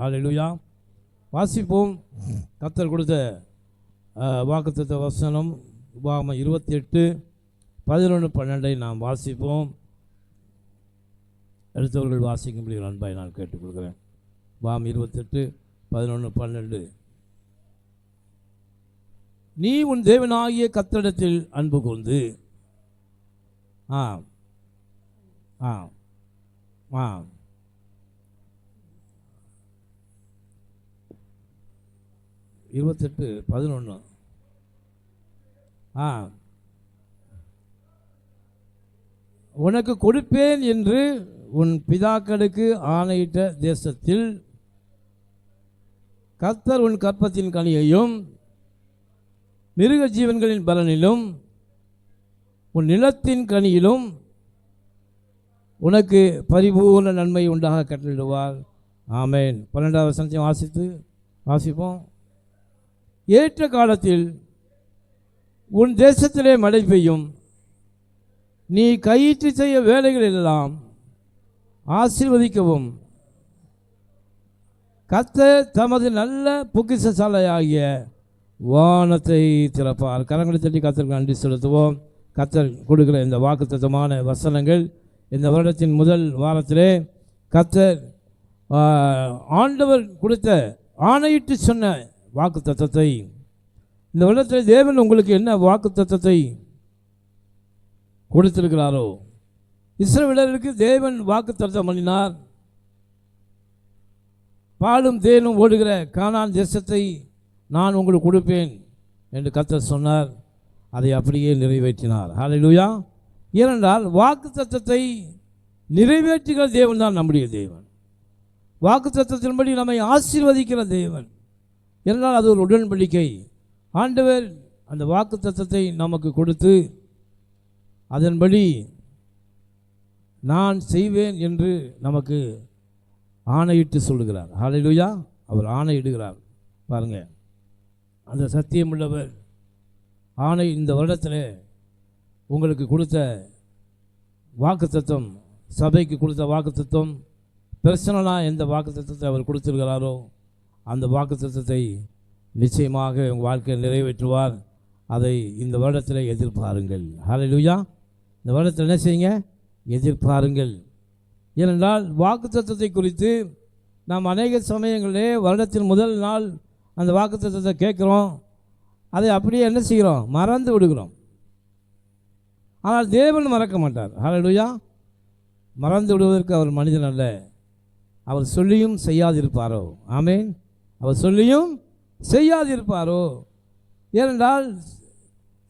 ஹல்லேலூயா. வாசிப்போம். கர்த்தர் கொடுத்த வாக்குத்தத்த வசனம் உபாகமம் 28:11-12 நாம் வாசிப்போம். அடுத்தவர்கள் வாசிக்கும்படி அன்பாய் நான் கேட்டுக்கொள்கிறேன். உபாகமம் 28:11-12. நீ உன் தேவனாகிய கர்த்தரிடத்தில் அன்பு கூர்ந்து 28:11 உனக்கு கொடுப்பேன் என்று உன் பிதாக்களுக்கு ஆணையிட்ட தேசத்தில் கர்த்தர் உன் கற்பத்தின் கனியையும் மிருக ஜீவன்களின் பலனிலும் உன் நிலத்தின் கனியிலும் உனக்கு பரிபூர்ண நன்மை உண்டாக கட்டளிடுவார். ஆமேன். 12வது வசனத்தை வாசிப்போம். ஏற்ற காலத்தில் உன் தேசத்திலே மழை பெய்யும், நீ கையிட்டு செய்ய வேலைகள் எல்லாம் ஆசீர்வதிக்கவும் கர்த்தர் தமது நல்ல பொக்கிஷசாலையாகிய வானத்தை திறப்பார். கரங்களை தட்டி கர்த்தருக்கு நன்றி செலுத்துவோம். கர்த்தர் கொடுக்கிற இந்த வாக்குத்தத்தமான வசனங்கள் இந்த வருடத்தின் முதல் வாரத்திலே கர்த்தர் ஆண்டவர் கொடுத்த ஆணையிட்டு சொன்ன வாக்குத்தத்தத்தை இந்த வருடத்தில் தேவன் உங்களுக்கு என்ன வாக்குத்தத்தத்தை கொடுத்திருக்கிறாரோ, இஸ்ரவேலருக்கு தேவன் வாக்குத்தத்தம் பண்ணினார். பாலும் தேனும் ஓடுகிற கானான் தேசத்தை நான் உங்களுக்கு கொடுப்பேன் என்று கர்த்தர் சொன்னார். அதை அப்படியே நிறைவேற்றினார். ஹல்லேலூயா. ஏனென்றால் வாக்குத்தத்தத்தை நிறைவேற்றுகிற தேவன் தான் நம்முடைய தேவன். வாக்குத்தத்தத்தின்படி நம்மை ஆசீர்வதிக்கிற தேவன். ஏனென்றால் அது ஒரு உடன்படிக்கை. ஆண்டவர் அந்த வாக்குத்தத்தத்தை நமக்கு கொடுத்து அதன்படி நான் செய்வேன் என்று நமக்கு ஆணையிட்டு சொல்லுகிறார். ஹல்லேலூயா. அவர் ஆணையிடுகிறார். பாருங்கள், அந்த சத்தியமுள்ளவர் ஆணை இந்த வருடத்தில் உங்களுக்கு கொடுத்த வாக்குத்தத்தம், சபைக்கு கொடுத்த வாக்குத்தத்தம், பர்சனலாக எந்த வாக்குத்தத்தத்தை அவர் கொடுத்திருக்கிறாரோ அந்த வாக்குத்தத்தத்தை நிச்சயமாக உங்கள் வாழ்க்கையில் நிறைவேற்றுவார். அதை இந்த வருடத்தில் எதிர்பாருங்கள். ஹல்லேலூயா. இந்த வருடத்தில் என்ன செய்யுங்க? எதிர்பாருங்கள். ஏனென்றால் வாக்குத்தத்தத்தை குறித்து நாம் அநேக சமயங்களிலே வருடத்தின் முதல் நாள் அந்த வாக்குத்தத்தத்தை கேட்குறோம், அதை அப்படியே என்ன செய்கிறோம்? மறந்து விடுகிறோம். ஆனால் தேவன் மறக்க மாட்டார். ஹல்லேலூயா. மறந்து விடுவதற்கு அவர் மனிதன் அல்ல. அவர் சொல்லியும் செய்யாதிருப்பாரோ? ஆமேன். அவர் சொல்லியும் செய்யாதிருப்பாரோ? ஏனென்றால்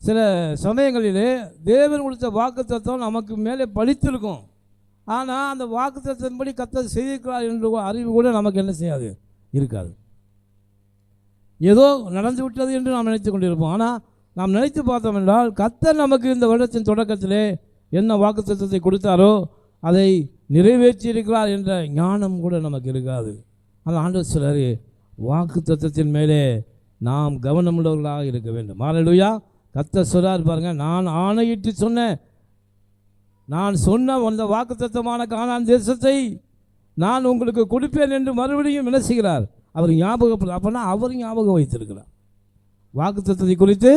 சில சமயங்களிலே தேவன் கொடுத்த வாக்குத்தத்தம் நமக்கு மேலே பலித்திருக்கும். ஆனால் அந்த வாக்குத்தத்தின்படி கர்த்தர் செய்திருக்கிறார் என்ற அறிவு கூட நமக்கு என்ன செய்யாது? இருக்காது. ஏதோ நடந்து விட்டது என்று நாம் நினைத்து கொண்டிருப்போம். ஆனால் நாம் நினைத்து பார்த்தோம் என்றால் கர்த்தர் நமக்கு இந்த வருடத்தின் தொடக்கத்திலே என்ன வாக்குத்தத்தத்தை கொடுத்தாரோ அதை நிறைவேற்றியிருக்கிறார் என்ற ஞானம் கூட நமக்கு இருக்காது. ஆனால் ஆண்டவர் சிலர் வாக்குத்தத்தத்தின் மேலே நாம் கவனமுள்ளவர்களாக இருக்க வேண்டும். ஹல்லேலூயா. கர்த்தர் சொல்றார் பாருங்க, நான் ஆணையிட்டு சொன்னேன், நான் சொன்ன அந்த வாக்குத்தத்தமான கானான் தேசத்தை நான் உங்களுக்கு கொடுப்பேன் என்று மறுபடியும் என்ன செய்கிறார்? அவர் ஞாபகம். அப்போனா அவர் ஞாபகம் வைத்திருக்கிறார். வாக்குத்தத்தத்தை குறித்து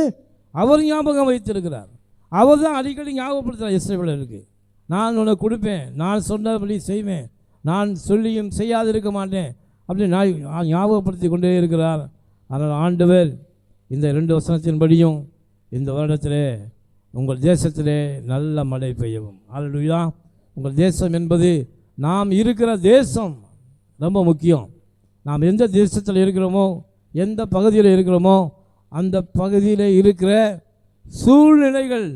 அவர் ஞாபகம் வைத்திருக்கிறார். அவர் தான் அடிக்கடி ஞாபகப்படுத்துகிறார் இஸ்ரவேலருக்கு. நான் உனக்கு கொடுப்பேன், நான் சொன்னபடி செய்வேன், நான் சொல்லியும் செய்யாதிருக்க மாட்டேன் அப்படி நான் ஞாபகப்படுத்தி கொண்டே இருக்கிறார். ஆனால் ஆண்டவர் இந்த 2 வசனத்தின்படியும் இந்த வருடத்திலே உங்கள் தேசத்திலே நல்ல மழை பெய்யவும். ஹல்லேலூயா. உங்கள் தேசம் என்பது நாம் இருக்கிற தேசம் ரொம்ப முக்கியம். நாம் எந்த தேசத்தில் இருக்கிறோமோ, எந்த பகுதியில் இருக்கிறோமோ அந்த பகுதியில் இருக்கிற சூழ்நிலைகள்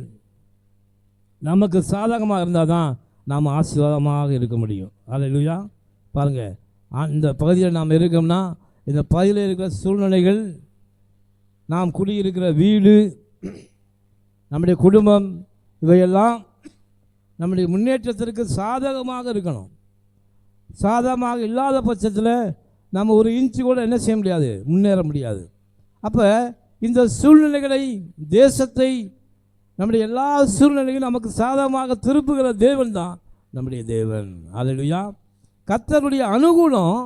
நமக்கு சாதகமாக இருந்தால் தான் நாம் ஆசீர்வாதமாக இருக்க முடியும். ஹல்லேலூயா. பாருங்கள், இந்த பகுதியில் நாம் இருக்கோம்னா இந்த பகுதியில் இருக்கிற சூழ்நிலைகள், நாம் குடியிருக்கிற வீடு, நம்முடைய குடும்பம், இவையெல்லாம் நம்முடைய முன்னேற்றத்திற்கு சாதகமாக இருக்கணும். சாதகமாக இல்லாத பட்சத்தில் நம்ம ஒரு இன்ச்சு கூட என்ன செய்ய முடியாது? முன்னேற முடியாது. அப்போ இந்த சூழ்நிலைகளை, தேசத்தை, நம்முடைய எல்லா சூழ்நிலையும் நமக்கு சாதகமாக திருப்புகிற தேவன் தான் நம்முடைய தேவன். ஹல்லேலூயா. கர்த்தருடைய அனுகூலம்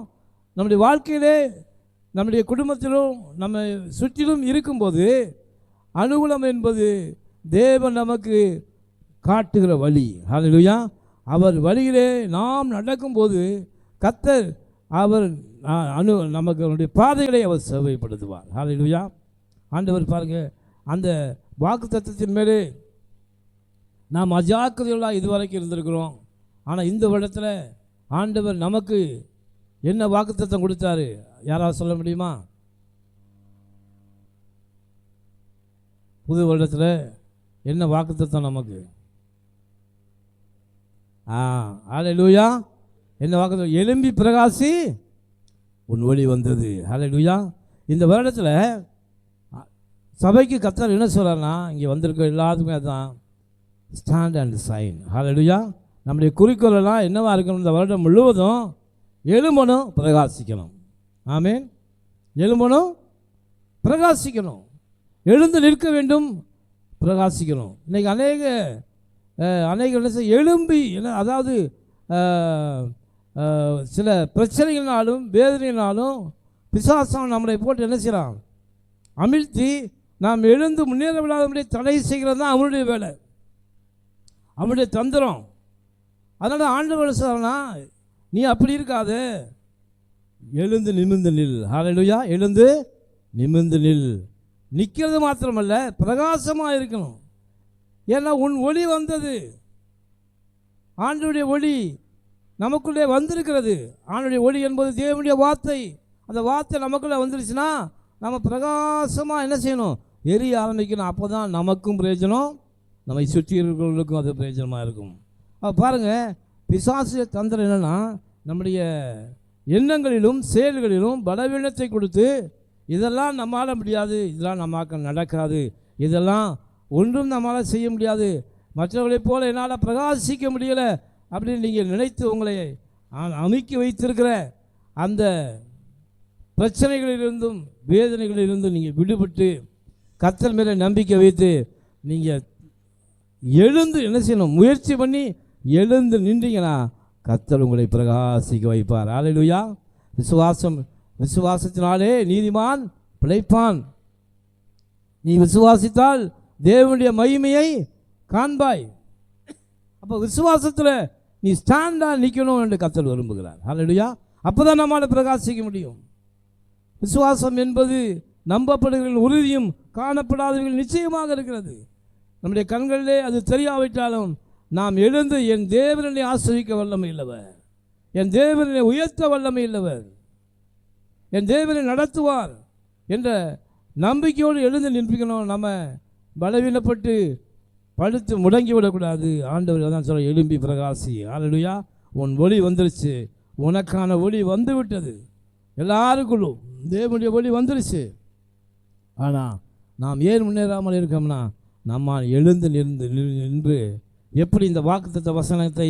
நம்முடைய வாழ்க்கையிலே நம்முடைய குடும்பத்திலும் நம்ம சுற்றிலும் இருக்கும்போது அனுகூலம் என்பது தேவன் நமக்கு காட்டுகிற வழி. ஹல்லேலூயா. அவர் வழியிலே நாம் நடக்கும்போது கர்த்தர் அவர் நமக்கு அவருடைய பாதைகளை அவர் சேவைப்படுத்துவார். ஹல்லேலூயா. ஆண்டவர் பாருங்கள், அந்த வாக்குத்தத்தத்தின் மேலே நாம் அஜாக்கிரதையாக இதுவரைக்கும் இருந்திருக்கிறோம். ஆனால் இந்த வருடத்தில் ஆண்டவர் நமக்கு என்ன வாக்குத்தத்தம் கொடுத்தாரு? யாராவது சொல்ல முடியுமா? புது வருடத்தில் என்ன வாக்குத்தத்தம் நமக்கு? ஹல்லேலூயா. என்ன வாக்குத்தத்தம்? எழும்பி பிரகாசி, உன் ஒளி வந்தது. ஹல்லேலூயா. இந்த வருடத்தில் சபைக்கு கர்த்தர் என்ன சொல்கிறார்னா, இங்கே வந்திருக்க எல்லாத்துக்குமே அதுதான், ஸ்டாண்ட் அண்ட் சைன். ஹல்லேலூயா. நம்முடைய குறிக்கோளெல்லாம் என்னவாக இருக்கணும்? இந்த வருடம் முழுவதும் எழும்பணும், பிரகாசிக்கணும். ஆமேன். எழும்பணும், பிரகாசிக்கணும், எழுந்து நிற்க வேண்டும், பிரகாசிக்கணும். இன்றைக்கி அநேக எழும்பி என்ன, அதாவது சில பிரச்சனைகள்னாலும் வேதனைனாலும் பிசாசம் நம்மளை போட்டு என்ன செய்கிறான்? அமிழ்த்தி நாம் எழுந்து முன்னேற விடாதபடி தடை செய்கிறது தான் அவனுடைய வேலை, அவனுடைய தந்திரம். அதனால் ஆண்டவர் சொல்றனா, நீ அப்படி இருக்காது, எழுந்து நிமிர்ந்து நில். ஹல்லேலூயா. எழுந்து நிமிர்ந்து நில். நிற்கிறது மாத்திரமல்ல, பிரகாசமாக இருக்கணும். ஏன்னா உன் ஒளி வந்தது. ஆண்டவருடைய ஒளி நமக்குள்ளே வந்திருக்கிறது. ஆண்டவருடைய ஒளி என்பது தேவனுடைய வார்த்தை. அந்த வார்த்தை நமக்குள்ளே வந்துருச்சுன்னா நம்ம பிரகாசமாக என்ன செய்யணும்? எரிய ஆரம்பிக்கணும். அப்போ தான் நமக்கும் பிரயோஜனம், நம்மை சுற்றி இருக்கிறவர்களுக்கும் அது பிரயோஜனமாக இருக்கும். பாருங்கள், பிசாசு தந்திரம் என்னென்னா, நம்முடைய எண்ணங்களிலும் செயல்களிலும் பலவீனத்தை கொடுத்து, இதெல்லாம் நம்மளால் முடியாது, இதெல்லாம் நம்மாக்க நடக்காது, இதெல்லாம் ஒன்றும் நம்மளால் செய்ய முடியாது, மற்றவர்களைப் போல என்னால் பிரகாசிக்க முடியலை அப்படின்னு நீங்கள் நினைத்து உங்களை அமுக்கி வைத்திருக்கிற அந்த பிரச்சனைகளிலிருந்தும் வேதனைகளிலிருந்தும் நீங்கள் விடுபட்டு கர்த்தர் மேலே நம்பிக்கை வைத்து நீங்கள் எழுந்து என்ன செய்யணும்? முயற்சி பண்ணி எழுந்து நின்றீங்கன்னா கர்த்தர் உங்களை பிரகாசிக்க வைப்பார். ஹல்லேலூயா. விசுவாசத்தினாலே நீதிமான் பிழைப்பான். நீ விசுவாசித்தால் தேவனுடைய மகிமையை காண்பாய். அப்போ விசுவாசத்தில் நீ ஸ்டாண்டாக நிற்கணும் என்று கர்த்தர் விரும்புகிறார். ஹல்லேலூயா. அப்போ தான் நம்மால் பிரகாசிக்க முடியும். விசுவாசம் என்பது நம்பப்படுகிற உறுதியும் காணப்படாதவர்கள் நிச்சயமாக இருக்கிறது. நம்முடைய கண்களிலே அது தெரியாவிட்டாலும் நாம் எழுந்து என் தேவனை ஆசிரிக்க வல்லமை இல்லவர், என் தேவனை உயர்த்த வல்லமை இல்லவர், என் தேவனை நடத்துவார் என்ற நம்பிக்கையோடு எழுந்து நிற்பிக்கணும். நம்ம பலவீனப்பட்டு படுத்து முடங்கி விடக்கூடாது. ஆண்டவர் தான் சொல்ல, எழும்பி பிரகாசி. ஹல்லேலூயா. உன் ஒளி வந்துருச்சு, உனக்கான ஒளி வந்து விட்டது. எல்லாருக்குள்ளும் தேவனுடைய ஒளி வந்துருச்சு. ஆனால் நாம் ஏன் முன்னேறாமல் இருக்கோம்னா, நம்மால் எழுந்து நின்று எப்படி இந்த வாக்குத்தத்த வசனத்தை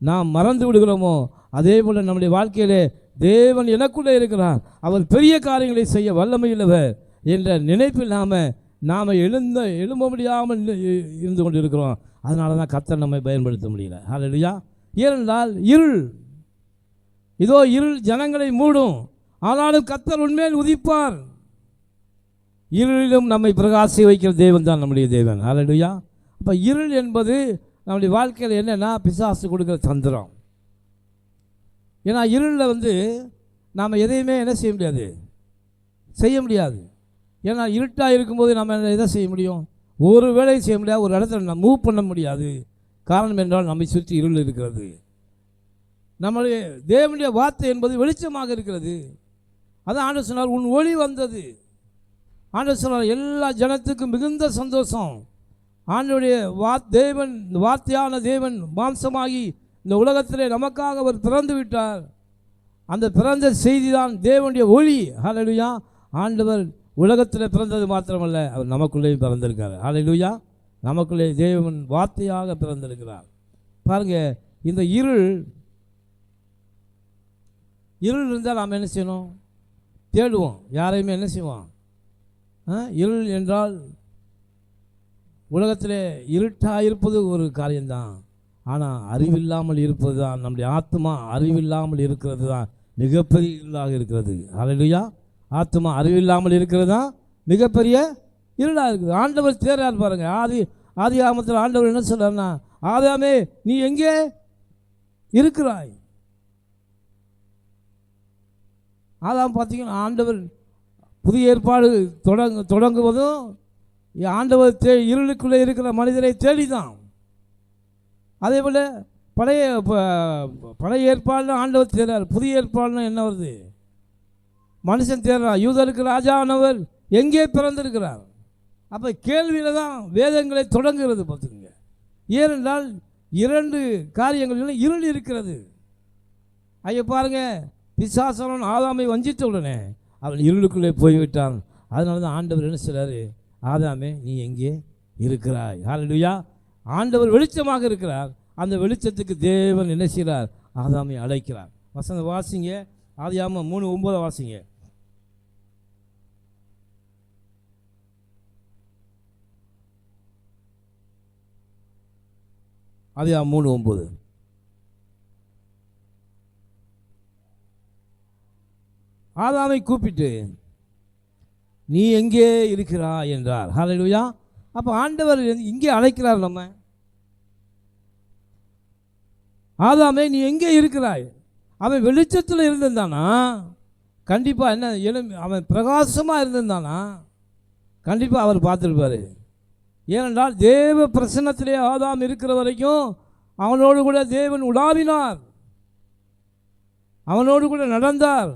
நாம் மறந்து விடுகிறோமோ, அதே போல் நம்முடைய வாழ்க்கையிலே தேவன் எனக்குள்ளே இருக்கிறார், அவர் பெரிய காரியங்களை செய்ய வல்லமையுள்ளவர் என்ற நினைப்பில் நாம் எழும்ப முடியாமல் இருந்து கொண்டு இருக்கிறோம். அதனால தான் கர்த்தர் நம்மை பயன்படுத்த முடியல. ஹல்லேலூயா. ஏனென்றால் இருள் ஜனங்களை மூடும், ஆனாலும் கர்த்தர் உண்மையில் உதிப்பார். இருளிலும் நம்மை பிரகாசி வைக்கிற தேவன் தான் நம்முடைய தேவன். ஹல்லேலூயா. அப்போ இருள் என்பது நம்முடைய வாழ்க்கையில் என்னென்னா, பிசாசு கொடுக்குற தந்திரம். ஏன்னா இருளில் நாம் எதையுமே என்ன செய்ய முடியாது. ஏன்னா இருட்டாக இருக்கும்போது நம்ம எதை செய்ய முடியும்? ஒரு வேலையும் செய்ய முடியாது, ஒரு இடத்துல நம்ம மூவ் பண்ண முடியாது. காரணம் என்றால் நம்மை சுற்றி இருள் இருக்கிறது. நம்முடைய தேவனுடைய வார்த்தை என்பது வெளிச்சமாக இருக்கிறது. அதான் ஆண்டவர் சொன்னார், உன் ஒளி வந்தது. ஆண்டவர் சொன்னார், எல்லா ஜனத்துக்கும் மிகுந்த சந்தோஷம். ஆண்டவருடைய வார்த்தையான தேவன் மாம்சமாகி இந்த உலகத்திலே நமக்காக அவர் பிறந்து விட்டார். அந்த பிறந்த செய்தி தான் தேவனுடைய ஒளி. ஹல்லேலூயா. ஆண்டவர் உலகத்தில் பிறந்தது மாத்திரமல்ல, அவர் நமக்குள்ளேயும் பிறந்திருக்கார். ஹல்லேலூயா. நமக்குள்ளே தேவன் வார்த்தையாக பிறந்திருக்கிறார். பாருங்கள், இந்த இருள் இருந்தால் நாம் என்ன செய்யணும்? தேடுவோம். யாரையுமே என்ன செய்வோம்? இருள் என்றால் உலகத்தில் இருட்டாக இருப்பது ஒரு காரியம்தான். ஆனால் அறிவில்லாமல் இருப்பது தான், நம்முடைய ஆத்மா அறிவில்லாமல் இருக்கிறது தான் மிகப்பெரிய இருளாக இருக்கிறது. ஹல்லேலூயா. ஆத்துமா அறிவில்லாமல் இருக்கிறதா மிகப்பெரிய இருளாக இருக்குது. ஆண்டவர் தேர்றார் பாருங்க. ஆதி ஆமத்தில் ஆண்டவர் என்ன சொல்றாருன்னா, ஆதாமே நீ எங்கே இருக்கிறாய்? ஆதாம் பார்த்தீங்கன்னா ஆண்டவர் புதிய ஏற்பாடு தொடங்குவதும் ஆண்டவர் இருளுக்குள்ளே இருக்கிற மனிதரை தேடிதான். அதே போல் பழைய ஏற்பாடுன்னு ஆண்டவர் தேர்றார். புதிய ஏற்பாடுன்னு என்ன வருது? மனுஷன் தேர்றார். யூதருக்கு ராஜானவர் எங்கே பிறந்திருக்கிறார்? அப்போ கேள்வியில் தான் வேதங்களை தொடங்குகிறது பார்த்துக்கோங்க. ஏனென்றால் 2 காரியங்களிலும் இருள் இருக்கிறது. ஐயா பாருங்க, பிசாசன் ஆதாமை வஞ்சித்த உடனே அவன் இருளுக்குள்ளே போய்விட்டான். அதனால தான் ஆண்டவர் என்ன சொல்றாரு, ஆதாமே நீ எங்கே இருக்கிறாய்? ஹல்லேலூயா. ஆண்டவர் வெளிச்சமாக இருக்கிறார். அந்த வெளிச்சத்துக்கு தேவன் என்ன செய்கிறார்? ஆதாமை அழைக்கிறார். வசனம் வாசிங்க, ஆதியாகமம் 3:9 வாசிங்க. ஆதியாகமம் 3:9. ஆதாமை கூப்பிட்டு நீ எங்கே இருக்கிறாய் என்றார். ஹல்லேலூயா. அப்போ ஆண்டவர் இங்கே அழைக்கிறார். நம்ம ஆதாமே நீ எங்கே இருக்கிறாய்? அவன் வெளிச்சத்தில் இருந்திருந்தானா கண்டிப்பாக என்ன அவன் பிரகாசமாக இருந்திருந்தானா கண்டிப்பாக அவர் பார்த்துருப்பார். ஏனென்றால் தேவ பிரசன்னத்திலே ஆதாம் இருக்கிற வரைக்கும் அவனோடு கூட தேவன் உலாவினார், அவனோடு கூட நடந்தார்.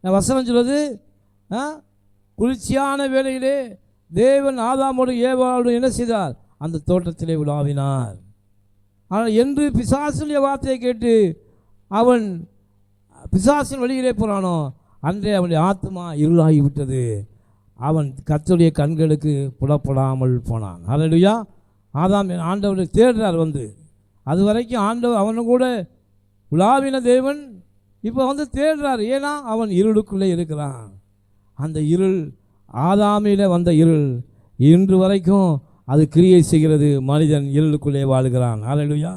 வசனம் சொல்வது, குளிர்ச்சியான வேளையிலே தேவன் ஆதாமோடு ஏவாளோடு என்ன செய்தார்? அந்த தோட்டத்திலே உலாவினார். ஆனால் என்று பிசாசுடைய வார்த்தையை கேட்டு அவன் பிசாசின் வழியிலே போனானோ அன்றே அவனுடைய ஆத்மா இருளாகிவிட்டது. அவன் கர்த்தருடைய கண்களுக்கு புலப்படாமல் போனான். ஹல்லேலூயா. ஆதாம் ஆண்டவரை தேடுறார் வந்து. அது வரைக்கும் ஆண்டவர் அவனு கூட உலாவின தேவன் இப்போ வந்து தேடுறார். ஏன்னா அவன் இருளுக்குள்ளே இருக்கிறான். அந்த இருள் ஆதாமில் வந்த இருள் இன்று வரைக்கும் அது கிரியை செய்கிறது. மனிதன் இருளுக்குள்ளே வாழ்கிறான். ஹல்லேலூயா.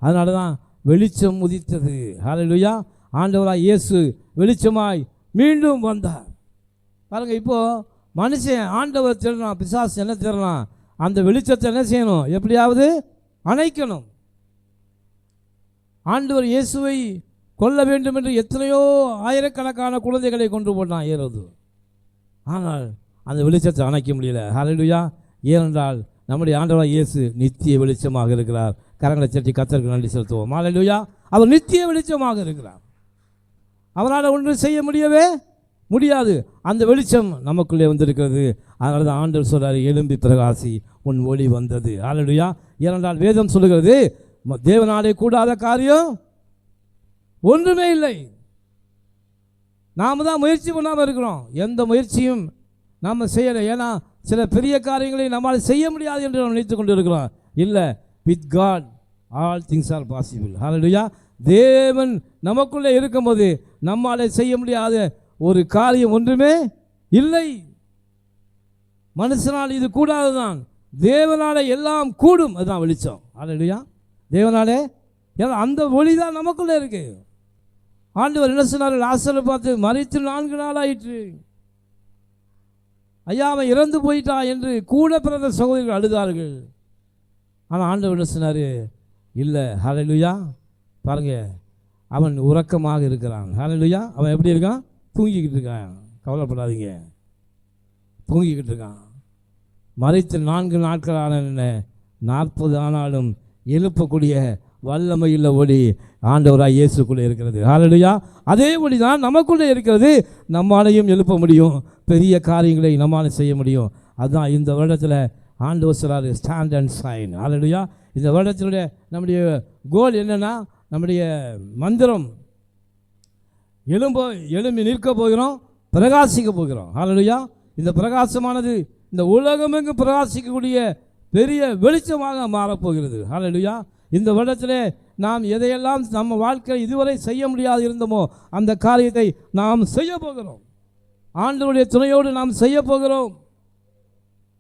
அதனால தான் வெளிச்சம் உதித்தது. ஹல்லேலூயா. ஆண்டவராய் இயேசு வெளிச்சமாய் மீண்டும் வந்தார். பாருங்கள், இப்போது மனுஷன் ஆண்டவர் தேடலாம், பிசாசு என்ன தேடலாம்? அந்த வெளிச்சத்தை என்ன செய்யணும்? எப்படியாவது அணைக்கணும். ஆண்டவர் இயேசுவை கொல்ல வேண்டும் என்று எத்தனையோ ஆயிரக்கணக்கான குழந்தைகளை கொண்டு போட்டான் ஏரோது. ஆனால் அந்த வெளிச்சத்தை அணைக்க முடியல. ஹல்லேலூயா. ஏனென்றால் நம்முடைய ஆண்டவர் இயேசு நித்திய வெளிச்சமாக இருக்கிறார். கரங்களை தட்டி கர்த்தருக்கு நன்றி செலுத்துவோம். ஹல்லேலூயா. அவர் நித்திய வெளிச்சமாக இருக்கிறார். அவரால் ஒன்றும் செய்ய முடியவே முடியாது. அந்த வெளிச்சம் நமக்குள்ளே வந்திருக்கிறது. அதனால தான் ஆண்டவர் சொல்றாரு, எழும்பி பிரகாசி உன் ஒளி வந்தது. ஹல்லேலூயா. ஏனென்றால் வேதம் சொல்லுகிறது, தேவனாலே கூடாத காரியம் ஒன்றுமே இல்லை. நாம் தான் முயற்சி பண்ணாமல் இருக்கிறோம். எந்த முயற்சியும் நாம் செய்யலை. ஏன்னா சில பெரிய காரியங்களை நம்மால் செய்ய முடியாது என்று நாம் நினைத்து கொண்டு இருக்கிறோம். இல்லை, with God all things are possible. Hallelujah. தேவன் நமக்குள்ளே இருக்கும்போது நம்மால் செய்ய முடியாத ஒரு காரியம் ஒன்றுமே இல்லை. மனுஷனால் இது கூடாதுதான், தேவனாலே எல்லாம் கூடும். அதுதான் வெளிச்சம். ஹல்லேலூயா. தேவனாலே அந்த ஒளி தான் நமக்குள்ளே இருக்கு. ஆண்டவர் என்ன சொன்னார்? லாசரை பார்த்து, மரித்து 4 நாள் ஆயிற்று, ஐயா அவன் இறந்து போயிட்டான் என்று கூட பிறந்த சகோதரிகள் அழுதார்கள். ஆனால் ஆண்டவர் என்ன சொன்னார்? இல்லை. ஹல்லேலூயா. பாருங்க, அவன் உறக்கமாக இருக்கிறான். ஹல்லேலூயா. அவன் எப்படி இருக்கான்? தூங்கிக்கிட்டு இருக்கான். கவலைப்படாதீங்க, தூங்கிக்கிட்டு இருக்கான். மரித்து 4 நாட்களான 40 ஆனாலும் எழுப்பக்கூடிய வல்லமையுள்ள ஒளி ஆண்டவராய் இயேசுக்குள்ளே இருக்கிறது. ஹல்லேலூயா. அதே ஒளி தான் நமக்குள்ளே இருக்கிறது. நம்மாலையும் எழுப்ப முடியும், பெரிய காரியங்களை நம்மால் செய்ய முடியும். அதுதான் இந்த வருடத்தில் ஆண்டவர் சொல்றாரு, ஸ்டாண்ட் அண்ட் ஷைன். ஹல்லேலூயா. இந்த வருடத்தினுடைய நம்முடைய கோல் என்னென்னா, நம்முடைய மந்திரம் எழும்பி நிற்க போகிறோம், பிரகாசிக்க போகிறோம். ஹல்லேலூயா. இந்த பிரகாசமானது இந்த உலகமெங்கு பிரகாசிக்கக்கூடிய பெரிய வெளிச்சமாக மாறப்போகிறது. ஹல்லேலூயா. இந்த வருடத்திலே நாம் எதையெல்லாம் நம்ம வாழ்க்கையில் இதுவரை செய்ய முடியாது இருந்தோமோ அந்த காரியத்தை நாம் செய்ய போகிறோம். ஆண்டவருடைய துணையோடு நாம் செய்ய போகிறோம்.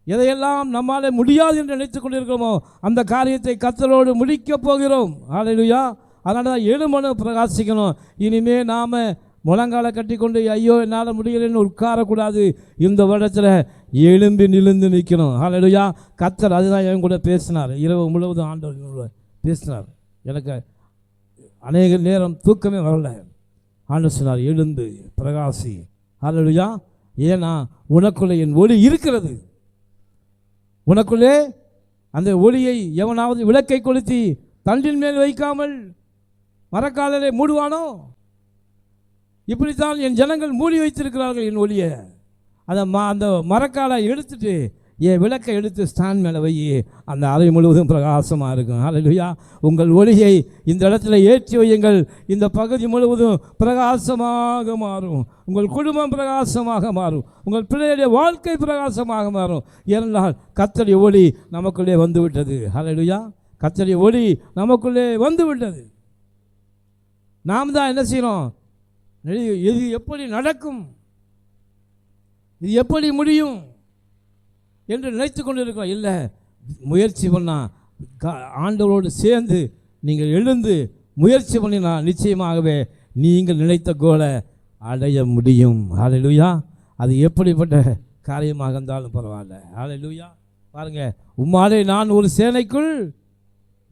எதையெல்லாம் நம்மால் முடியாது என்று நினைத்துக் கொண்டிருக்கிறோமோ அந்த காரியத்தை கர்த்தரோடு முடிக்கப் போகிறோம். ஹல்லேலூயா. அதனால தான் எழுமனு பிரகாசிக்கணும். இனிமே நாம் முழங்கால கட்டி கொண்டு ஐயோ என்னால் முடியலைன்னு உட்காரக்கூடாது. இந்த வருடத்தில் எழும்பி நிமிர்ந்து நிற்கணும். ஹல்லேலூயா. கர்த்தர் அதுதான் என் கூட பேசினார். இரவு முழுவதும் ஆண்டவர் பேசினார். எனக்கு அநேக நேரம் தூக்கமே வரல. ஆண்டவர் சொன்னார், எழுந்து பிரகாசி. ஹல்லேலூயா. ஏன்னா உனக்குள்ளே என் ஒளி இருக்கிறது. உனக்குள்ளே அந்த ஒளியை எவனாவது விளக்கை கொளுத்தி தண்டின் மேல் வைக்காமல் மரக்காலிலே மூடுவானோ? இப்படித்தான் என் ஜனங்கள் மூடி வைத்திருக்கிறார்கள் என் ஒளியை. அந்த மரக்காலை எடுத்துட்டு என் விளக்கை எடுத்து ஸ்டாண்ட் மேலே வை, அந்த அறை முழுவதும் பிரகாசமாக இருக்கும். ஹல்லேலூயா. உங்கள் ஒளியை இந்த இடத்துல ஏற்றி வையுங்கள். இந்த பகுதி முழுவதும் பிரகாசமாக மாறும். உங்கள் குடும்பம் பிரகாசமாக மாறும். உங்கள் பிள்ளைகளுடைய வாழ்க்கை பிரகாசமாக மாறும். ஏனென்றால் கர்த்தருடைய ஒளி நமக்குள்ளே வந்து விட்டது. ஹல்லேலூயா. கர்த்தருடைய ஒளி நமக்குள்ளே வந்து விட்டது. நாம் தான் என்ன செய்யணும்? இது எப்படி நடக்கும், இது எப்படி முடியும் என்று நினைத்து கொண்டு இருக்கிறோம். இல்லை, முயற்சி பண்ணால் ஆண்டவரோடு சேர்ந்து நீங்கள் எழுந்து முயற்சி பண்ணினா நிச்சயமாகவே நீங்கள் நினைத்த கோலை அடைய முடியும். ஹல்லேலூயா. அது எப்படிப்பட்ட காரியமாக இருந்தாலும் பரவாயில்ல. ஹல்லேலூயா. பாருங்கள், உம்மாலே நான் ஒரு சேனைக்குள்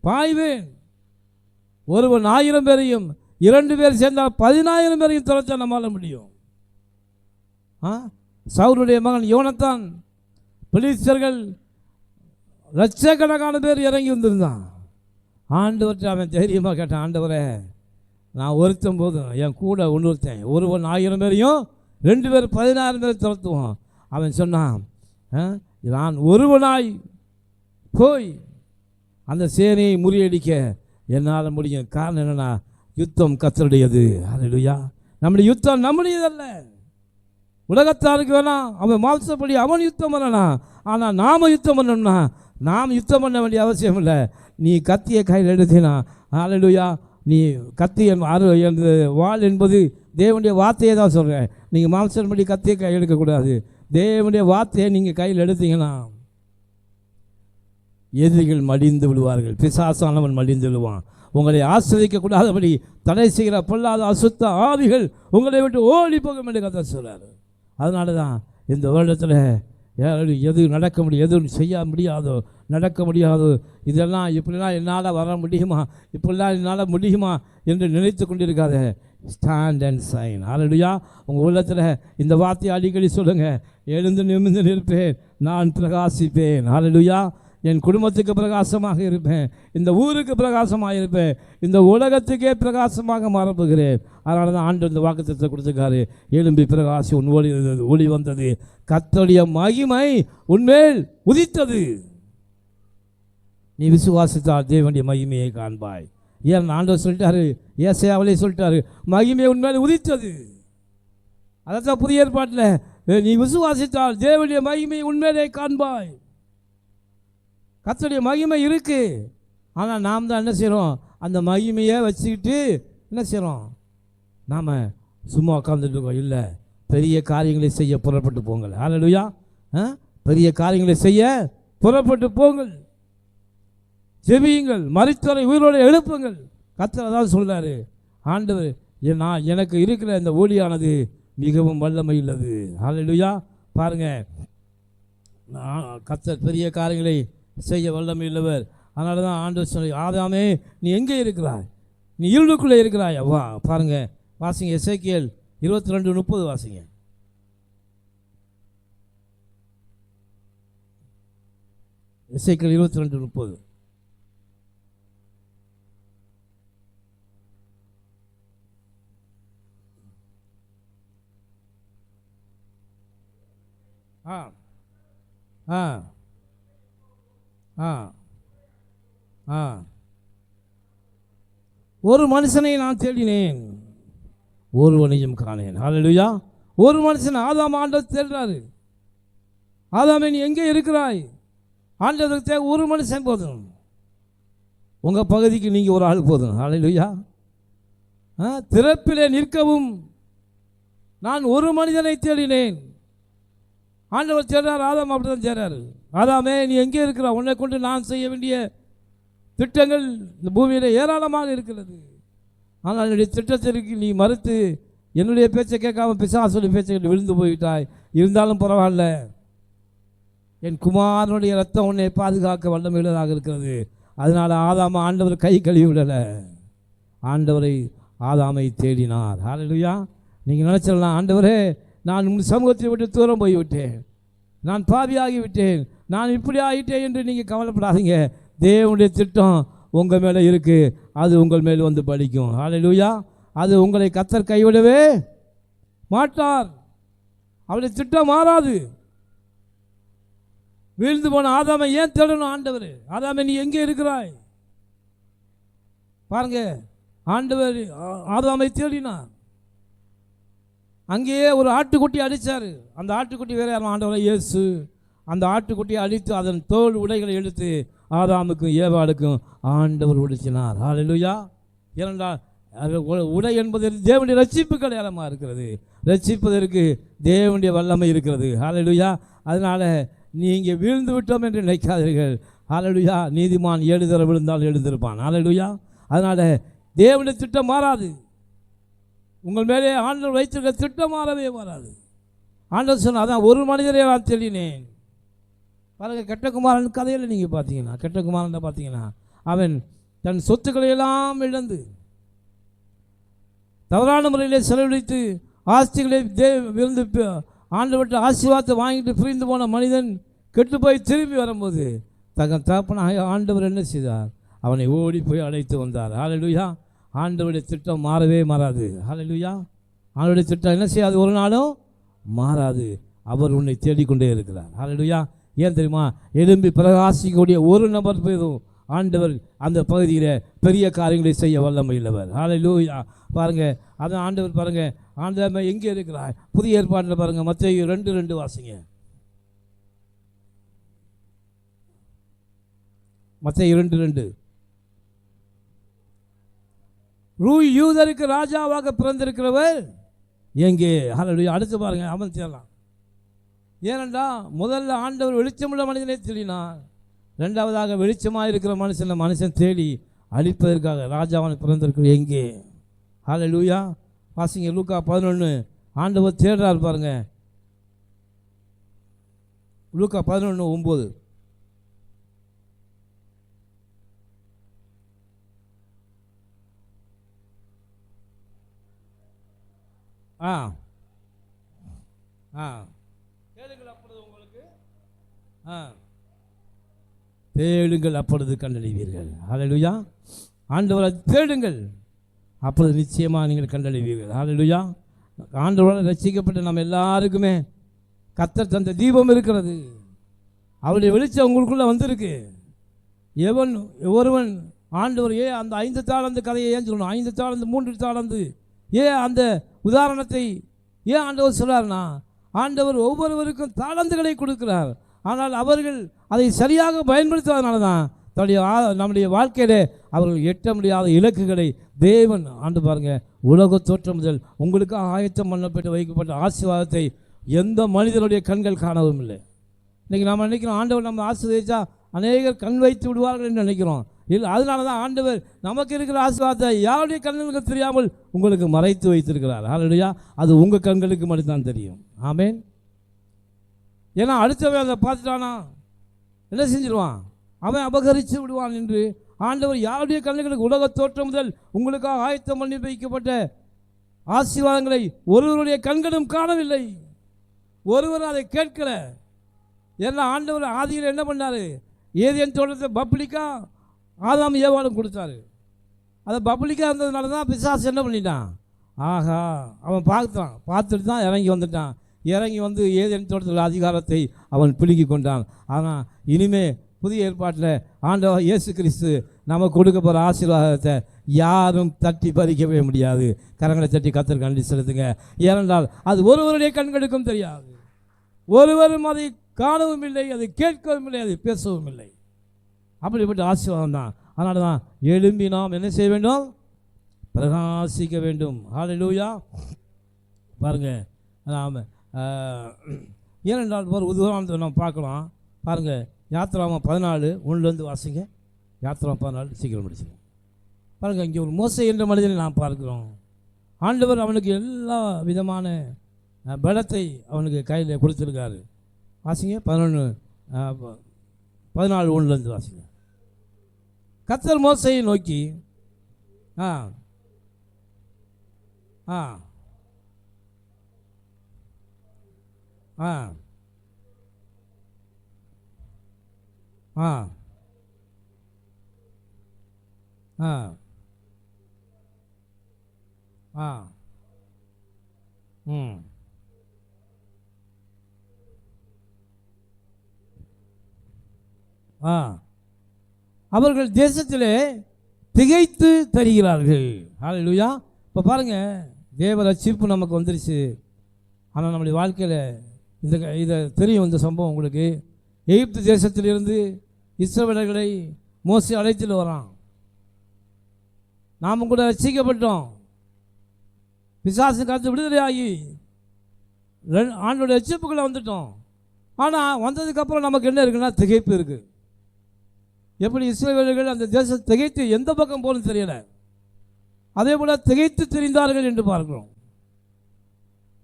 பாய்வேன். ஒருவன் 1000 பேரையும் 2 பேர் சேர்ந்தால் 10000 பேரையும் துரத்த நம்மால் முடியும். சவுலுடைய மகன் யோனத்தான், பெலிஸ்தர்கள் லட்சக்கணக்கான பேர் இறங்கி வந்திருந்தான். ஆண்டவர்கிட்ட அவன் தைரியமாக கேட்டான், ஆண்டவரே நான் ஒருத்தன் போதும், என் கூட ஒருத்தன், ஒருவன் 1000 பேரையும் 2 பேர் 10000 பேரை துரத்துவான். அவன் சொன்னான், நான் ஒருவனாய் போய் அந்த சேனையை முறியடிக்க என்னால் முடியும். காரணம் என்னன்னா, யுத்தம் கர்த்தருடையது. ஹல்லேலூயா. நம்முடைய யுத்தம் நம்முடையதல்ல. உலகத்தாருக்கு வேணாம், அவன் மாம்சப்படி அவன் யுத்தம் பண்ணலாம். ஆனால் நாம் யுத்தம் பண்ணணும்னா நாம் யுத்தம் பண்ண வேண்டிய அவசியம் இல்லை. நீ கத்தியை கையில் எடுத்தினா, ஹல்லேலூயா, நீ கத்தி வாள் என்பது தேவனுடைய வார்த்தையை தான் சொல்கிறேன். நீங்கள் மாம்சப்படி கத்தியை கை எடுக்கக்கூடாது. தேவனுடைய வார்த்தையை நீங்கள் கையில் எடுத்தீங்கன்னா எதிரிகள் மடிந்து விடுவார்கள். பிசாசானவன் மடிந்து விடுவான். உங்களை ஆசிரியக்கூடாதபடி தடை செய்கிற பொல்லாத அசுத்த ஆவிகள் உங்களை விட்டு ஓடி போகும் என்று கர்த்தர் சொல்கிறார். அதனால தான் இந்த வருடத்தில் எது நடக்க முடியும், எதுவும் செய்ய முடியாதோ, நடக்க முடியாதோ, இதெல்லாம் இப்படிலாம் என்னால் வர முடியுமா, இப்படிலாம் என்னால் முடியுமா என்று நினைத்து கொண்டிருக்காத. Stand and shine. ஹல்லேலூயா. உங்கள் உள்ளத்தில் இந்த வார்த்தையை அடிக்கடி சொல்லுங்கள், எழுந்து நிமிர்ந்து நிற்பேன், நான் பிரகாசிப்பேன். ஹல்லேலூயா. என் குடும்பத்துக்கு பிரகாசமாக இருப்பேன், இந்த ஊருக்கு பிரகாசமாக இருப்பேன், இந்த உலகத்துக்கே பிரகாசமாக மாறப்போகிறேன். அதனால தான் ஆண்டு இந்த வாக்குத்தத்தத்தை கொடுத்துருக்காரு, எழும்பி பிரகாசி, உன் ஒளி வந்தது, கர்த்தருடைய மகிமை உன்மேல் உதித்தது, நீ விசுவாசித்தால் தேவனுடைய மகிமையை காண்பாய். ஏன் ஆண்டவர் சொல்லிட்டாரு, ஏசாயாவிலே சொல்லிட்டாரு, மகிமை உன்மேல் உதித்தது. அதான் புதிய ஏற்பாட்டில், நீ விசுவாசித்தால் தேவனுடைய மகிமையை உன்மேலே காண்பாய். கர்த்தருடைய மகிமை இருக்குது. ஆனால் நாம் தான் என்ன செய்கிறோம், அந்த மகிமையை வச்சுக்கிட்டு என்ன செய்கிறோம், நாம் சும்மா உட்காந்துட்டு இருக்கோம். இல்லை, பெரிய காரியங்களை செய்ய புறப்பட்டு போங்கள். ஹல்லேலூயா. பெரிய காரியங்களை செய்ய புறப்பட்டு போங்கள், ஜெபியுங்கள், மரித்தோரை உயிரோடு எழுப்புங்கள். கர்த்தர் தான் சொல்கிறாரு. ஆண்டவர், எனக்கு இருக்கிற இந்த ஒளியானது மிகவும் வல்லமை உள்ளது. ஹல்லேலூயா. பாருங்கள், கர்த்தர் பெரிய காரியங்களை செய்ய வல்லமை உள்ளவர். அதனால தான் ஆண்டவர் சொல்லி, ஆதாமே நீ எங்கே இருக்கிறாய், நீ இருளுக்குள்ளே இருக்கிறாய். வா. பாருங்கள், வாசிங்க, எசேக்கியேல் 22:30 வாசிங்க. எசேக்கியேல் 22:30. ஒரு மனுஷனை நான் தேடினேன், ஒருவனையும் காணேன். ஹல்லேலூயா. ஒரு மனுஷன் ஆதாம் ஆண்டவர் தேடுறாரு. ஆதாமே நீ எங்கே இருக்கிறாய்? ஆண்டவருக்கு தேவை ஒரு மனுஷன் போதும். உங்கள் பகுதிக்கு நீங்கள் ஒரு ஆள் போதும். ஹல்லேலூயா. திறப்பிலே நிற்கவும் நான் ஒரு மனிதனை தேடினேன். ஆண்டவர் தேடுறார், ஆதாம் அப்படி தான் தேடுறாரு. ஆதாமே நீ எங்கே இருக்கிற, உன்னை கொண்டு நான் செய்ய வேண்டிய திட்டங்கள் இந்த பூமியில் ஏராளமாக இருக்கிறது. ஆனால் என்னுடைய திட்டத்திற்கு நீ மறுத்து என்னுடைய பேச்சை கேட்காம பிசாசுடைய பேச்சை கேட்டு விழுந்து போய்விட்டாய். இருந்தாலும் பரவாயில்ல, என் குமாரனுடைய ரத்தம் உன்னை பாதுகாக்க வல்லமையுள்ளதாக இருக்கிறது. அதனால் ஆதாம ஆண்டவர் கை கழுவி விடலை, ஆண்டவரை ஆதாமை தேடினார். ஹல்லேலூயா. நீங்கள் நினச்சிடலாம், ஆண்டவரே நான் உன் சமூகத்தை விட்டு தூரம் போய்விட்டேன், நான் பாவியாகிவிட்டேன், நான் இப்படி ஆகிட்டேன் என்று நீங்கள் கவலைப்படாதீங்க. தேவனுடைய திட்டம் உங்கள் மேலே இருக்குது, அது உங்கள் மேல் வந்து பலிக்கும். ஹல்லேலூயா. அது உங்களை கர்த்தர் கைவிடவே மாட்டார், அவருடைய திட்டம் மாறாது. வீழ்ந்து போன ஆதாமை ஏன் தேடணும் ஆண்டவர்? ஆதாமை நீ எங்கே இருக்கிறாய்? பாருங்க, ஆண்டவர் ஆதாமை தேடினார். அங்கேயே ஒரு ஆட்டுக்குட்டி அடித்தார். அந்த ஆட்டுக்குட்டி வேற யாரும், ஆண்டவரை இயேசு. அந்த ஆட்டுக்குட்டியை அடித்து அதன் தோல் உடைகளை எடுத்து ஆதாமுக்கும் ஏவாளுக்கும் ஆண்டவர் உடைச்சினார். ஹல்லேலூயா. ஏனென்றால் உடை என்பது தேவனுடைய ரட்சிப்புக்கு அடையாளமாக இருக்கிறது, ரட்சிப்பதற்கு தேவனுடைய வல்லமை இருக்கிறது. ஹல்லேலூயா. அதனால் நீங்கள் வீழ்ந்து விட்டோம் என்று நினைக்காதீர்கள். ஹல்லேலூயா. நீதிமான் 7 தடவை விழுந்தால் எழுந்திருப்பான். ஹல்லேலூயா. அதனால் தேவனுடைய திட்டம் மாறாது. உங்கள் மேலே ஆண்டவர் வைத்திருக்க திட்டம் மாறவே மாறாது. ஆண்டவர் சொன்னால், அதான் ஒரு மனிதரை நான் தெளினேன். பாருங்கள், கெட்டகுமாரன் கதையில் நீங்கள் பார்த்தீங்கன்னா, கெட்டகுமாரன் பார்த்தீங்கன்னா அவன் தன் சொத்துக்களை எல்லாம் இழந்து தவறான முறையிலே செலவழித்து ஆஸ்திகளை விருந்து ஆண்டவற்ற ஆசீர்வாதத்தை வாங்கிட்டு பிரிந்து போன மனிதன் கெட்டு போய் திரும்பி வரும்போது தகன் தகப்பனாக ஆண்டவர் என்ன செய்தார்? அவனை ஓடி போய் அழைத்து வந்தார். ஹல்லேலூயா. ஆண்டவருடைய திட்டம் மாறவே மாறாது. ஹல்லேலூயா. ஆண்டவருடைய திட்டம் என்ன செய்யாது? ஒரு நாளும் மாறாது. அவர் உன்னை தேடிக்கொண்டே இருக்கிறார். ஹல்லேலூயா. ஏன் தெரியுமா? எழும்பி பிரகாசிக்கக்கூடிய ஒரு நபர் பேரும் ஆண்டவர் அந்த பகுதியில் பெரிய காரியங்களை செய்ய வல்லமை உள்ளவர். ஹல்லேலூயா. பாருங்கள், அதான் ஆண்டவர் பாருங்கள், ஆண்டவர் எங்கே இருக்கிறார்? புதிய ஏற்பாட்டில் பாருங்கள், மத்தேயு 2:2 வாசிங்க. மத்தேயு 2:2. யூதருக்கு ராஜாவாக பிறந்திருக்கிறவர் எங்கே? ஹல்லேலூயா. அடுத்து பாருங்க, அவன் தேடலாம். ஏனென்றா முதல்ல ஆண்டவர் வெளிச்சமுள்ள மனிதனை தேடினார். ரெண்டாவதாக வெளிச்சமாக இருக்கிற மனுஷன் தேடி அழிப்பதற்காக ராஜாவான பிறந்திருக்கிற எங்கே? ஹல்லேலூயா. வாசிங்க லூக்கா 11. ஆண்டவர் தேடுறார் பாருங்க. லூக்கா 11:9. தேடுங்கள் அப்பொழுது உங்களுக்கு தேடுங்கள் அப்பொழுது கண்டடைவீர்கள். ஹல்லேலூயா. ஆண்டவரை தேடுங்கள், அப்பொழுது நிச்சயமாக நீங்கள் கண்டடைவீர்கள். ஹல்லேலூயா. ஆண்டவரால் ரட்சிக்கப்பட்ட நம்ம எல்லாருக்குமே கர்த்தர் தந்த தீபம் இருக்கிறது. அவருடைய வெளிச்சம் உங்களுக்குள்ளே வந்திருக்கு. ஒருவன் ஆண்டவர் ஏன் அந்த 5 தாளந்து கதையை ஏன் சொல்லணும்? 5 தாளந்து 3 தாளந்து ஏன் அந்த உதாரணத்தை ஏன் ஆண்டவர் சொல்கிறார்னா, ஆண்டவர் ஒவ்வொருவருக்கும் தாளந்துகளை கொடுக்கிறார். ஆனால் அவர்கள் அதை சரியாக பயன்படுத்தாதனால தான் நம்முடைய வாழ்க்கையிலே அவர்கள் எட்ட முடியாத இலக்குகளை தேவன் ஆண்டு பாருங்கள், உலக தோற்றம் முதல் உங்களுக்காக ஆயத்தம் பண்ணப்பட்டு வைக்கப்பட்ட ஆசீர்வாதத்தை எந்த மனிதனுடைய கண்கள் காணவும் இல்லை. இன்றைக்கி நம்ம நினைக்கிறோம் ஆண்டவர் நம்ம ஆசீர்வதிச்சா அநேகர் கண் வைத்து விடுவார்கள் என்று நினைக்கிறோம். இல்லை, அதனால தான் ஆண்டவர் நமக்கு இருக்கிற ஆசீர்வாதத்தை யாருடைய கண்களுக்கு தெரியாமல் உங்களுக்கு மறைத்து வைத்திருக்கிறார். ஹல்லேலூயா. அது உங்கள் கண்களுக்கு மட்டும்தான் தெரியும். ஆமேன். ஏன்னா அடுத்தவன் அதை பார்த்துட்டானா என்ன செஞ்சிடுவான்? அவன் அபகரித்து விடுவான் என்று ஆண்டவர் யாருடைய கண்களுக்கு உலக தோற்றம் முதல் உங்களுக்காக ஆயத்தம் பண்ணி வைக்கப்பட்ட ஆசீர்வாதங்களை ஒருவருடைய கண்களும் காணவில்லை, ஒருவர் அதை கேட்கல. ஏன்னா ஆண்டவர் ஆதியில் என்ன பண்ணார்? ஏதேன் தோட்டத்தை பப்ளிக்கா ஆதாம் ஏவாளும் கொடுத்தாரு. அதை பப்ளிக்காக இருந்ததுனால தான் பிசாசு என்ன பண்ணிட்டான்? ஆஹா, அவன் பார்த்துட்டு தான் இறங்கி வந்துட்டான். இறங்கி வந்து ஏதேன் தோட்டத்தில் அதிகாரத்தை அவன் பிடுங்கி கொண்டான். ஆனால் இனிமே புதிய ஏற்பாட்டில் ஆண்டவர் இயேசு கிறிஸ்து நமக்கு கொடுக்க போகிற ஆசீர்வாதத்தை யாரும் தட்டி பறிக்கவே முடியாது. கரங்களை தட்டி கர்த்தருக்கு நன்றி செலுத்துங்க. ஏனென்றால் அது ஒருவருடைய கண்களுக்கும் தெரியாது, ஒருவரும் அதை காணவும் இல்லை, அதை கேட்கவும் இல்லை, அதை பேசவும் இல்லை. அப்படிப்பட்ட ஆசீர்வாதம் தான். அதனால தான் எழும்பி நாம் என்ன செய்ய வேண்டும்? பிரகாசிக்க வேண்டும். ஹல்லேலூயா. பாருங்கள், நாம் ஏனென்றால் ஒரு உதாரணத்தை நம்ம பார்க்கலாம். பாருங்கள், யாத்திராமம் 14:1 வாசிங்க. யாத்திராமம் 14 சீக்கிரம் முடிச்சுங்க. பாருங்கள், இங்கே ஒரு மோசே என்ற மனிதனை நாம் பார்க்கிறோம். ஆண்டவர் அவனுக்கு எல்லா விதமான பலத்தை அவனுக்கு கையில் கொடுத்துருக்காரு. வாசிங்க 14:1 வாசிங்க. கர்த்தர் மோசேயை நோக்கி ஆ ஆ ஆ ஆ ஆ ஆ ம் ஆ அவர்கள் தேசத்திலே திகைத்து தருகிறார்கள். ஹல்லேலூயா. இப்போ பாருங்கள், தேவ ரட்சிப்பு நமக்கு வந்துருச்சு. ஆனால் நம்முடைய வாழ்க்கையில் இதை தெரியும். இந்த சம்பவம் உங்களுக்கு, எகிப்து தேசத்திலிருந்து இஸ்ரவேலர்களை மோசே அழைத்துட்டு வரான். நாம் கூட ரட்சிக்கப்பட்டோம், பிசாசு காத்து விடுதலையாகி ஆண்டோடைய ரட்சிப்புக்குள்ளே வந்துட்டோம். ஆனால் வந்ததுக்கப்புறம் நமக்கு என்ன இருக்குன்னா திகைப்பு இருக்குது. எப்படி இஸ்ரவேலர்கள் அந்த தேசத்தை திகைத்து எந்த பக்கம் போகணும்னு தெரியலை, அதே போல் திகைத்து தெரிந்தார்கள் என்று பார்க்கிறோம்.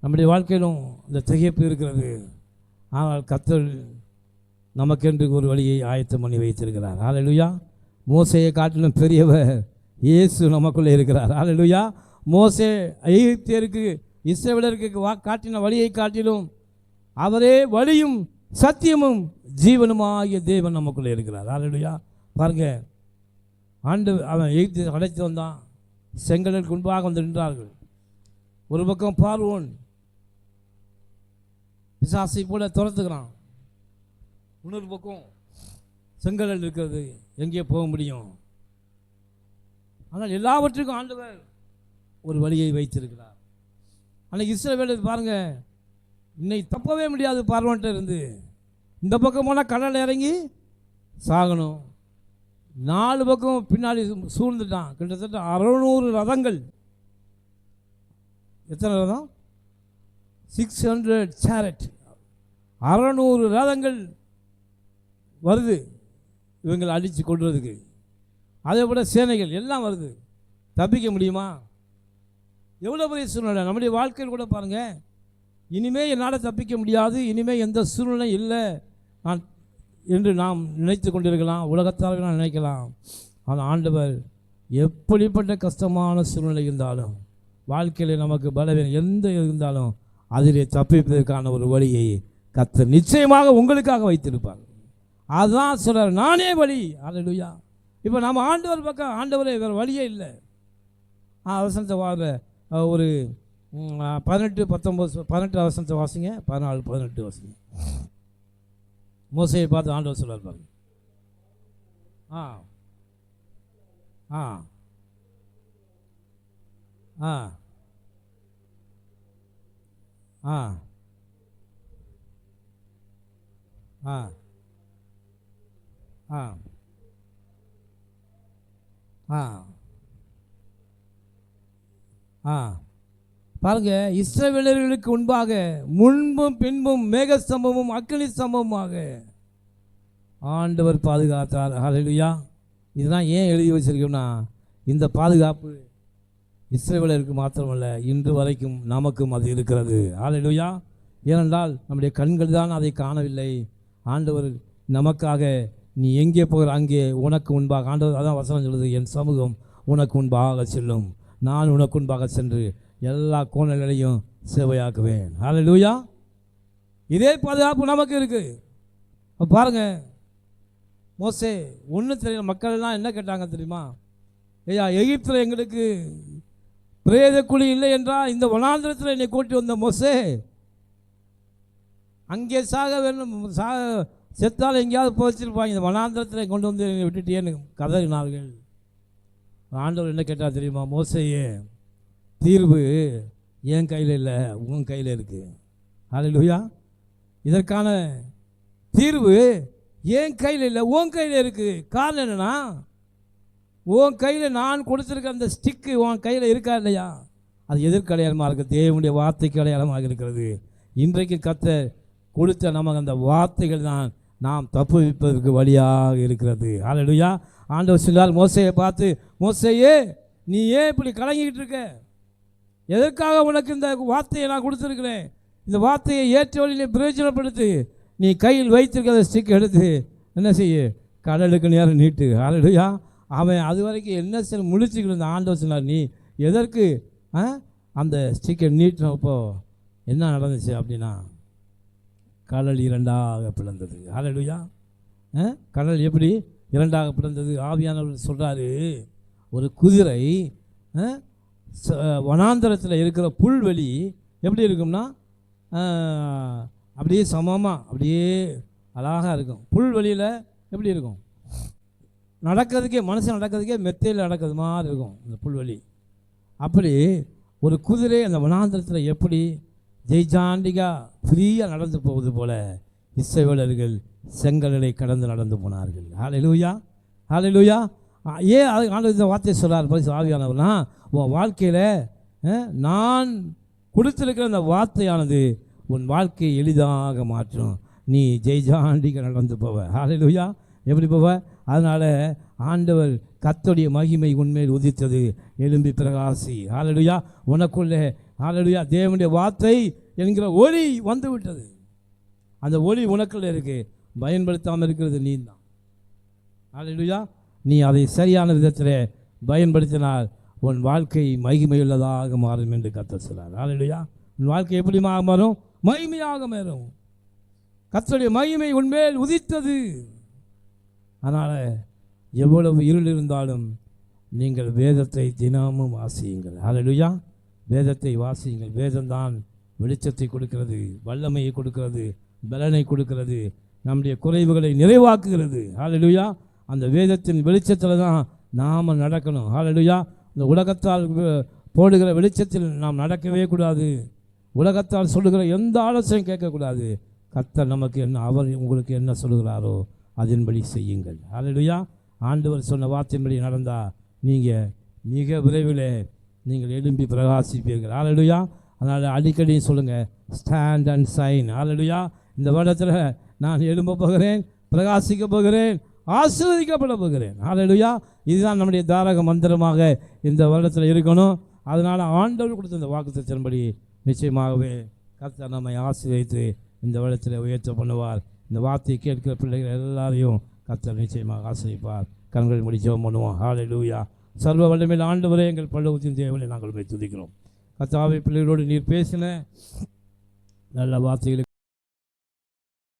நம்முடைய வாழ்க்கையிலும் இந்த திகைப்பு இருக்கிறது. ஆனால் கர்த்தர் நமக்கென்று ஒரு வழியை ஆயத்தம் பண்ணி வைத்திருக்கிறார். ஹல்லேலூயா. மோசேயை காட்டிலும் பெரியவர் இயேசு நமக்குள்ளே இருக்கிறார். ஹல்லேலூயா. மோசே எகிப்தியருக்கு இஸ்ரவேலருக்கு காட்டின வழியை காட்டிலும் அவரே வழியும் சத்தியமும் ஜீவனுமாகிய தேவன் நமக்குள்ளே இருக்கிறார். ஹல்லேலூயா. பாருங்க, அவன் எகிப்து அழைத்து வந்தான். செங்கடலுக்கு முன்பாக வந்து நின்றார்கள். ஒரு பக்கம் பார்வோன் பிசாசை போல துரத்துக்கிறான், இன்னொரு பக்கம் செங்கடல் இருக்கிறது, எங்கே போக முடியும்? ஆனால் எல்லாவற்றுக்கும் ஆண்டவர் ஒரு வழியை வைத்திருக்கிறார். ஆனால் இஸ்ரவேலர் பாருங்க, இன்னைக்கு தப்பவே முடியாது. பார்வோன்ட்ட இருந்து இந்த பக்கம் போனால் கடலில் இறங்கி சாகணும். 4 பக்கம் பின்னாடி சூழ்ந்துட்டான். கிட்டத்தட்ட 600 ரதங்கள். எத்தனை ரதம்? 600 சேரட். 600 ரதங்கள் வருது இவங்களை அடித்து கொள்றதுக்கு. அதே போல் சேனைகள் எல்லாம் வருது. தப்பிக்க முடியுமா? எவ்வளோ பெரிய சூழ்நிலை! நம்முடைய வாழ்க்கையில் கூட பாருங்கள், இனிமேல் என்னால் தப்பிக்க முடியாது, இனிமேல் எந்த சூழ்நிலை இல்லை நான் என்று நாம் நினைத்து கொண்டிருக்கலாம், உலகத்தார்கள் நினைக்கலாம். ஆனால் ஆண்டவர் எப்படிப்பட்ட கஷ்டமான சூழ்நிலை இருந்தாலும், வாழ்க்கையில் நமக்கு பலவீனம் எந்த இருந்தாலும் அதிலே தப்பிப்பதற்கான ஒரு வழியை கர்த்தர் நிச்சயமாக உங்களுக்காக வைத்திருப்பார். அதுதான் சொல்கிறார், நானே வழி. ஹல்லேலூயா. இப்போ நம்ம ஆண்டவர் பக்கம், ஆண்டவரே வேறு வழியே இல்லை. வசனத்தை வாங்க, ஒரு 18, 19, 18 வசனத்தை வாசிங்க. 14, 18 வாசிங்க. மோசேயை பார்த்து ஆண்டவர் சொல்றார் பாருங்க. ஆ ஆ ஆ ஆ ஆ ஆ ஆ ஆ பாருங்க, இஸ்ரவேலர்களுக்கு முன்பாக முன்பும் பின்பும் மேகஸ்தம்பமும் அக்கினி ஸ்தம்பமுமாக ஆண்டவர் பாதுகாத்தார். ஹல்லேலூயா. இதுதான் ஏன் எழுதி வச்சிருக்கோம்னா, இந்த பாதுகாப்பு இஸ்ரவேலருக்கு மாத்திரமல்ல, இன்று வரைக்கும் நமக்கும் அது இருக்கிறது. ஹல்லேலூயா. ஏனென்றால் நம்முடைய கண்கள் தான் அதை காணவில்லை. ஆண்டவர் நமக்காக, நீ எங்கே போகிற அங்கே உனக்கு முன்பாக, ஆண்டவர் அதான் வசனம் சொல்லுது, என் சமூகம் உனக்கு முன்பாக செல்லும், நான் உனக்கு முன்பாக சென்று எல்லா கோணங்களையும் சேவையாக்குவேன். ஹல்லேலூயா. இதே பாதுகாப்பு நமக்கு இருக்கு. பாருங்க, மோசே ஒன்றும் தெரியல. மக்கள் எல்லாம் என்ன கேட்டாங்க தெரியுமா? ஐயா, எகிப்தில் எங்களுக்கு பிரேத குழி இல்லை என்றால் இந்த வனாந்திரத்தில் என்னை கூட்டி வந்த மோசே, அங்கே சாக வேணும், செத்தால் எங்கேயாவது புதைச்சிருப்பாங்க, இந்த வனாந்திரத்தில் கொண்டு வந்து விட்டுட்டேன்னு கதறினார்கள். ஆண்டவர் என்ன கேட்டால் தெரியுமா? மோசேயே, தீர்வு என் கையில் இல்லை, உன் கையில் இருக்குது. ஹல்லேலூயா. இதற்கான தீர்வு என் கையில் இல்லை, உன் கையில் இருக்குது. காரணம் என்னன்னா, உன் கையில் நான் கொடுத்துருக்க அந்த ஸ்டிக்கு உன் கையில் இருக்கா இல்லையா? அது எதற்கு அடையாளமாக இருக்குது? தேவனுடைய வார்த்தைக்கு அடையாளமாக இருக்கிறது. இன்றைக்கு கர்த்தர் கொடுத்த நமக்கு அந்த வார்த்தைகள் தான் நாம் தப்புவிப்பதற்கு வழியாக இருக்கிறது. ஹல்லேலூயா. ஆண்டவர் சொன்னார் மோசேயை பார்த்து, மோசேயே, நீ ஏன் இப்படி கலங்கிக்கிட்டு இருக்க? எதற்காக உனக்கு இந்த வார்த்தையை நான் கொடுத்துருக்கிறேன்? இந்த வார்த்தையை ஏற்ற வழியிலே பிரயோஜனப்படுத்து. நீ கையில் வைத்திருக்கிற ஸ்டிக் எடுத்து என்ன செய்ய? கடலுக்கு நேரம் நீட்டு. ஹல்லேலூயா. அவன் அது வரைக்கும் என்ன செய்ய முழிச்சுக்கிட்டு இருந்த ஆண்டவர் சொன்னார், நீ எதற்கு அந்த ஸ்டிக்கை நீட்டினப்போ என்ன நடந்துச்சு அப்படின்னா, கடல் இரண்டாக பிளந்தது. ஹல்லேலூயா. கடல் எப்படி இரண்டாக பிளந்தது? ஆவியானவர் சொல்கிறாரு, ஒரு குதிரை வனாந்தரத்தில் இருக்கிற புல்வெளி எப்படி இருக்கும்னா அப்படியே சமமாக அப்படியே அழகாக இருக்கும். புல்வெளியில் எப்படி இருக்கும்? நடக்கிறதுக்கே மனுஷன் நடக்கிறதுக்கே மெத்தையில் நடக்கிறது மாதிரி இருக்கும் இந்த புல்வெளி. அப்படி ஒரு குதிரை அந்த வனாந்தரத்தில் எப்படி ஜெய்ஜாண்டிகா ஃப்ரீயாக நடந்து போவது போல இஸ்ரவேலர்கள் செங்கடலை கடந்து நடந்து போனார்கள். ஹல்லேலூயா, ஹல்லேலூயா. ஏன் ஆண்டவர் இந்த வார்த்தையை சொல்கிறார் பரிசுத்த ஆவியானவர்னா, உன் வாழ்க்கையில் நான் கொடுத்திருக்கிற அந்த வார்த்தையானது உன் வாழ்க்கையை எளிதாக மாற்றும். நீ ஜெய்ஜாண்டிக நடந்து போவ. ஹல்லேலூயா. எப்படி போவ? அதனால் ஆண்டவர் கர்த்தருடைய மகிமை உன்மேல் உதித்தது, எழும்பி பிரகாசி. ஹல்லேலூயா. உனக்குள்ளே ஹல்லேலூயா தேவனுடைய வார்த்தை என்கிற ஒளி வந்து விட்டது. அந்த ஒளி உனக்குள்ளே இருக்கு, பயன்படுத்தாமல் இருக்கிறது நீ தான். ஹல்லேலூயா. நீ அதை சரியான விதத்தில் பயன்படுத்தினால் உன் வாழ்க்கை மகிமையுள்ளதாக மாறும் என்று கர்த்தர் சொல்றார். ஹல்லேலூயா. உன் வாழ்க்கை எப்படி மாறும்? மகிமையாக மாறும். கர்த்தருடைய மகிமை உன்மேல் உதித்தது. அதனால் எவ்வளவு இருள் இருந்தாலும் நீங்கள் வேதத்தை தினமும் வாசியுங்கள். ஹல்லேலூயா. வேதத்தை வாசியுங்கள். வேதம்தான் வெளிச்சத்தை கொடுக்கிறது, வல்லமையை கொடுக்கிறது, பலனை கொடுக்கிறது, நம்முடைய குறைவுகளை நிறைவாக்குகிறது. ஹல்லேலூயா. அந்த வேதத்தின் வெளிச்சத்தில் தான் நாம் நடக்கணும். ஹல்லேலூயா. இந்த உலகத்தால் போடுகிற வெளிச்சத்தில் நாம் நடக்கவே கூடாது. உலகத்தால் சொல்லுகிற எந்த ஆலோசனையும் கேட்கக்கூடாது. கர்த்தர் நமக்கு என்ன, அவர் உங்களுக்கு என்ன சொல்லுகிறாரோ அதன்படி செய்யுங்கள். ஹல்லேலூயா. ஆண்டவர் சொன்ன வார்த்தையின்படி நடந்தால் நீங்கள் மிக விரைவில் நீங்கள் எழும்பி பிரகாசிப்பீர்கள். ஹல்லேலூயா. அதனால் அடிக்கடி சொல்லுங்கள், ஸ்டாண்ட் அண்ட் சைன். ஹல்லேலூயா. இந்த வருடத்தில் நான் எழும்ப போகிறேன், பிரகாசிக்க போகிறேன், ஆசீர்வதிக்கப்பட போகிறேன். ஹல்லேலூயா. இதுதான் நம்முடைய தாரக மந்திரமாக இந்த வருடத்தில் இருக்கணும். அதனால் ஆண்டவர் கொடுத்த இந்த வாக்குத்தத்தத்தின்படி நிச்சயமாகவே கர்த்தர் நம்மை ஆசீர்வதித்து இந்த வருடத்தில் உயர்த்த பண்ணுவார். இந்த வார்த்தையை கேட்கிற பிள்ளைகள் எல்லாரையும் கர்த்தர் நிச்சயமாக ஆசீர்வதிப்பார். கண்கள் மூடி ஜெபம் பண்ணுவோம். ஹல்லேலூயா. சர்வ வல்லமையுள்ள ஆண்டவரே, எங்கள் பரலோகத்தின் தேவனை நாங்கள் போய் துதிக்கிறோம். கர்த்தாவே, பிள்ளைகளோடு நீர் பேசின நல்ல வார்த்தைகளை